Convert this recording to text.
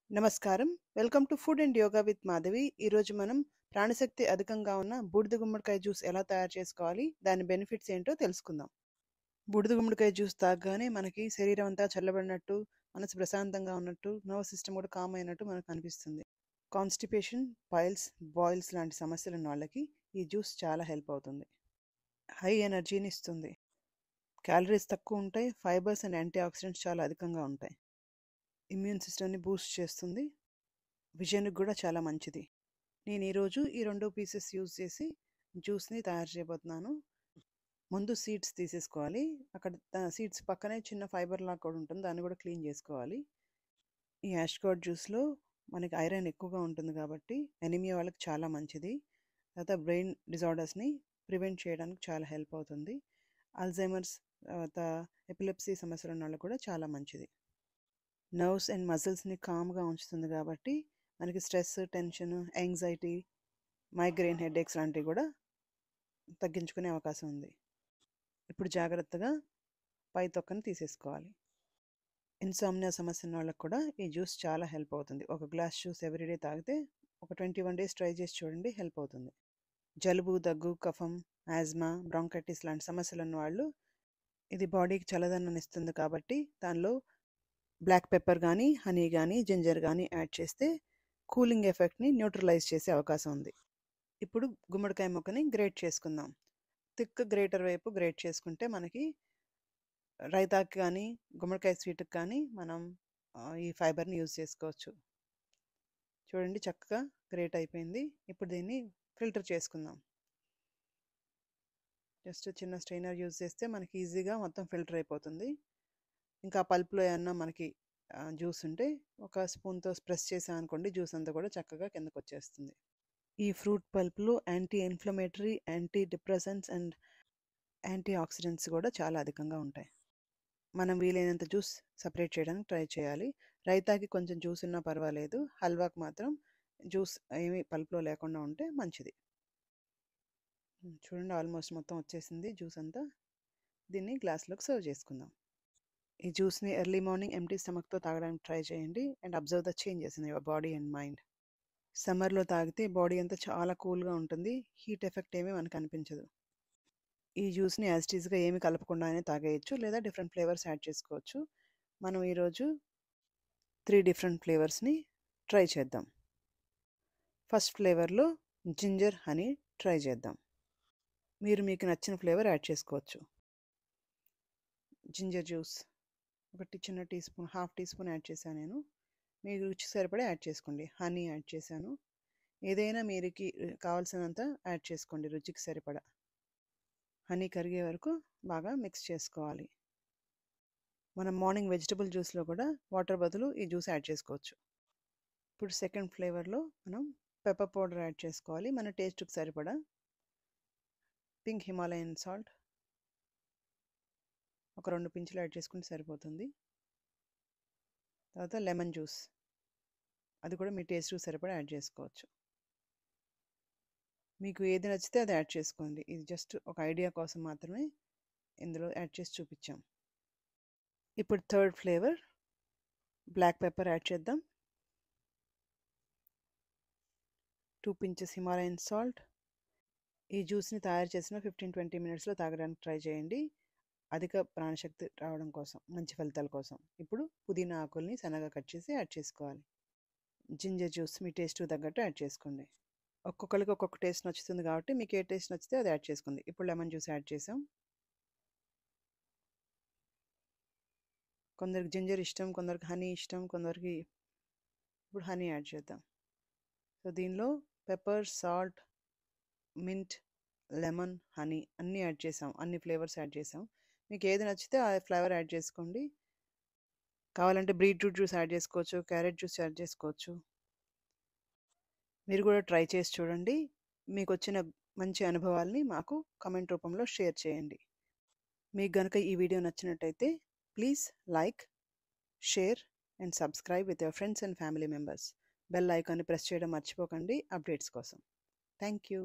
నమస్కారం. Welcome to food and yoga with Madhavi. ఈరోజు మనం ప్రాణశక్తి అధికంగా ఉన్న బూడిద గుమ్మడికాయ జ్యూస్ ఎలా తయారు చేసుకోవాలి, దాని బెనిఫిట్స్ ఏంటో తెలుసుకుందాం. బూడిద గుమ్మడికాయ జ్యూస్ తాగగానే మనకి శరీరం అంతా చల్లబడినట్టు, మనసు ప్రశాంతంగా ఉన్నట్టు, నర్వస్ సిస్టమ్ కూడా కామ్ అయినట్టు మనకు అనిపిస్తుంది. కాన్స్టిపేషన్, పైల్స్, బాయిల్స్ లాంటి సమస్యలు ఉన్న వాళ్ళకి ఈ జ్యూస్ చాలా హెల్ప్ అవుతుంది. హై ఎనర్జీని ఇస్తుంది. క్యాలరీస్ తక్కువ ఉంటాయి, ఫైబర్స్ అండ్ యాంటీ ఆక్సిడెంట్స్ చాలా అధికంగా ఉంటాయి. ఇమ్యూన్ సిస్టమ్ని బూస్ట్ చేస్తుంది. విజన్కి కూడా చాలా మంచిది. నేను ఈరోజు ఈ 2 పీసెస్ యూజ్ చేసి జ్యూస్ని తయారు చేయబోతున్నాను. ముందు సీడ్స్ తీసేసుకోవాలి. అక్కడ సీడ్స్ పక్కనే చిన్న ఫైబర్ లాగా కూడా ఉంటుంది, దాన్ని కూడా క్లీన్ చేసుకోవాలి. ఈ యాష్గార్డ్ జ్యూస్లో మనకి ఐరన్ ఎక్కువగా ఉంటుంది కాబట్టి ఎనీమియా వాళ్ళకి చాలా మంచిది. తర్వాత బ్రెయిన్ డిజార్డర్స్ని ప్రివెంట్ చేయడానికి చాలా హెల్ప్ అవుతుంది. అల్జైమర్స్, తర్వాత ఎపిలెప్సీ సమస్యలు ఉన్న వాళ్ళకి కూడా చాలా మంచిది. నర్వ్స్ అండ్ మజిల్స్ని కామ్గా ఉంచుతుంది కాబట్టి మనకి stress, tension, anxiety, migraine headaches లాంటివి కూడా తగ్గించుకునే అవకాశం ఉంది. ఇప్పుడు జాగ్రత్తగా పై తొక్కని తీసేసుకోవాలి. ఇన్సామ్నియా సమస్య ఉన్న వాళ్ళకి కూడా ఈ జ్యూస్ చాలా హెల్ప్ అవుతుంది. ఒక గ్లాస్ జ్యూస్ ఎవ్రీడే తాగితే ఒక 21 days ట్రై చేసి చూడండి, హెల్ప్ అవుతుంది. జలుబు, దగ్గు, కఫం, ఆస్మా, బ్రాంకైటిస్ లాంటి సమస్యలు ఉన్న వాళ్ళు ఇది బాడీకి చల్లదనాన్ని ఇస్తుంది కాబట్టి దానిలో బ్లాక్ పెప్పర్ కానీ, హనీ కానీ, జింజర్ కానీ యాడ్ చేస్తే కూలింగ్ ఎఫెక్ట్ని న్యూట్రలైజ్ చేసే అవకాశం ఉంది. ఇప్పుడు గుమ్మడికాయ ముక్కని గ్రేట్ చేసుకుందాం. థిక్ గ్రేటర్ వైపు గ్రేట్ చేసుకుంటే మనకి రైతాకి కానీ, గుమ్మడికాయ స్వీట్కి కానీ మనం ఈ ఫైబర్ని యూజ్ చేసుకోవచ్చు. చూడండి, చక్కగా గ్రేట్ అయిపోయింది. ఇప్పుడు దీన్ని ఫిల్టర్ చేసుకుందాం. జస్ట్ చిన్న స్ట్రైనర్ యూజ్ చేస్తే మనకి ఈజీగా మొత్తం ఫిల్టర్ అయిపోతుంది. ఇంకా పల్పులో ఏమన్నా మనకి జ్యూస్ ఉంటే ఒక స్పూన్తో ప్రెస్ చేసాం అనుకోండి, జ్యూస్ అంతా కూడా చక్కగా కిందకు వచ్చేస్తుంది. ఈ ఫ్రూట్ పల్ప్లో anti inflammatory, antidepressants and antioxidants కూడా చాలా అధికంగా ఉంటాయి. మనం వీలైనంత జ్యూస్ సపరేట్ చేయడానికి ట్రై చేయాలి. రైతాకి కొంచెం జ్యూస్ ఉన్నా పర్వాలేదు, హల్వాకి మాత్రం జ్యూస్ ఏమీ పల్ప్లో లేకుండా ఉంటే మంచిది. చూడండి, ఆల్మోస్ట్ మొత్తం వచ్చేసింది జ్యూస్ అంతా. దీన్ని గ్లాస్లోకి సర్వ్ చేసుకుందాం. ఈ జ్యూస్ని ఎర్లీ మార్నింగ్ ఎంటీ స్టమక్తో తాగడానికి ట్రై చేయండి and observe the changes in your body and mind. సమ్మర్లో తాగితే బాడీ అంతా చాలా కూల్గా ఉంటుంది, హీట్ ఎఫెక్ట్ ఏమీ మనకు అనిపించదు. ఈ జ్యూస్ని యాజ్ ఇట్ ఈస్గా ఏమి కలపకుండానే తాగేయచ్చు, లేదా డిఫరెంట్ ఫ్లేవర్స్ యాడ్ చేసుకోవచ్చు. మనం ఈరోజు 3 డిఫరెంట్ ఫ్లేవర్స్ని ట్రై చేద్దాం. ఫస్ట్ ఫ్లేవర్లో జింజర్ హనీ ట్రై చేద్దాం. మీకు నచ్చిన ఫ్లేవర్ యాడ్ చేసుకోవచ్చు. జింజర్ జ్యూస్ ఒకటి చిన్న teaspoon, half teaspoon add చేశాను నేను. మీకు రుచి సరిపడా యాడ్ చేసుకోండి. హనీ యాడ్ చేశాను. ఏదైనా మీరుకి కావాల్సినంత యాడ్ చేసుకోండి రుచికి సరిపడా. హనీ కరిగే వరకు బాగా మిక్స్ చేసుకోవాలి. మనం మార్నింగ్ వెజిటబుల్ జ్యూస్లో కూడా వాటర్ బదులు ఈ జ్యూస్ యాడ్ చేసుకోవచ్చు. ఇప్పుడు సెకండ్ ఫ్లేవర్లో మనం పెప్పర్ పౌడర్ యాడ్ చేసుకోవాలి, మన టేస్ట్కి సరిపడా. పింక్ హిమాలయన్ సాల్ట్ ఒక 2 పించులు యాడ్ చేసుకుంటే సరిపోతుంది. తర్వాత లెమన్ జ్యూస్, అది కూడా మీ టేస్ట్కి సరిపడా యాడ్ చేసుకోవచ్చు. మీకు ఏది నచ్చితే అది యాడ్ చేసుకోండి. ఇది జస్ట్ ఒక ఐడియా కోసం మాత్రమే ఇందులో యాడ్ చేసి చూపించాం. ఇప్పుడు third flavour black pepper add చేద్దాం. 2 pinches హిమాలయన్ సాల్ట్. ఈ జ్యూస్ని తయారు చేసిన 15-20 minutesలో తాగడానికి ట్రై చేయండి, అధిక ప్రాణశక్తి రావడం కోసం, మంచి ఫలితాల కోసం. ఇప్పుడు పుదీనా ఆకుల్ని సన్నగా కట్ చేసి యాడ్ చేసుకోవాలి. జింజర్ జ్యూస్ మీ టేస్ట్ తగ్గట్టు యాడ్ చేసుకోండి. ఒక్కొక్కరికి ఒక్కొక్క టేస్ట్ నచ్చుతుంది కాబట్టి మీకు ఏ టేస్ట్ నచ్చితే అది యాడ్ చేసుకోండి. ఇప్పుడు లెమన్ జ్యూస్ యాడ్ చేసాం. కొందరికి జింజర్ ఇష్టం, కొందరికి హనీ ఇష్టం, కొందరికి ఇప్పుడు హనీ యాడ్ చేద్దాం. సో దీనిలో pepper, salt, mint, lemon, honey అన్నీ యాడ్ చేసాం, అన్ని ఫ్లేవర్స్ యాడ్ చేసాం. మీకు ఏది నచ్చితే ఆ ఫ్లేవర్ యాడ్ చేసుకోండి. కావాలంటే బీట్రూట్ జ్యూస్ యాడ్ చేసుకోవచ్చు, క్యారెట్ జ్యూస్ యాడ్ చేసుకోవచ్చు. మీరు కూడా ట్రై చేసి చూడండి. మీకు వచ్చిన మంచి అనుభవాల్ని మాకు కమెంట్ రూపంలో షేర్ చేయండి. మీకు గనుక ఈ వీడియో నచ్చినట్టయితే please like, share and subscribe with your friends and family members. Bell ఐకాన్ని ప్రెస్ చేయడం మర్చిపోకండి అప్డేట్స్ కోసం. Thank you.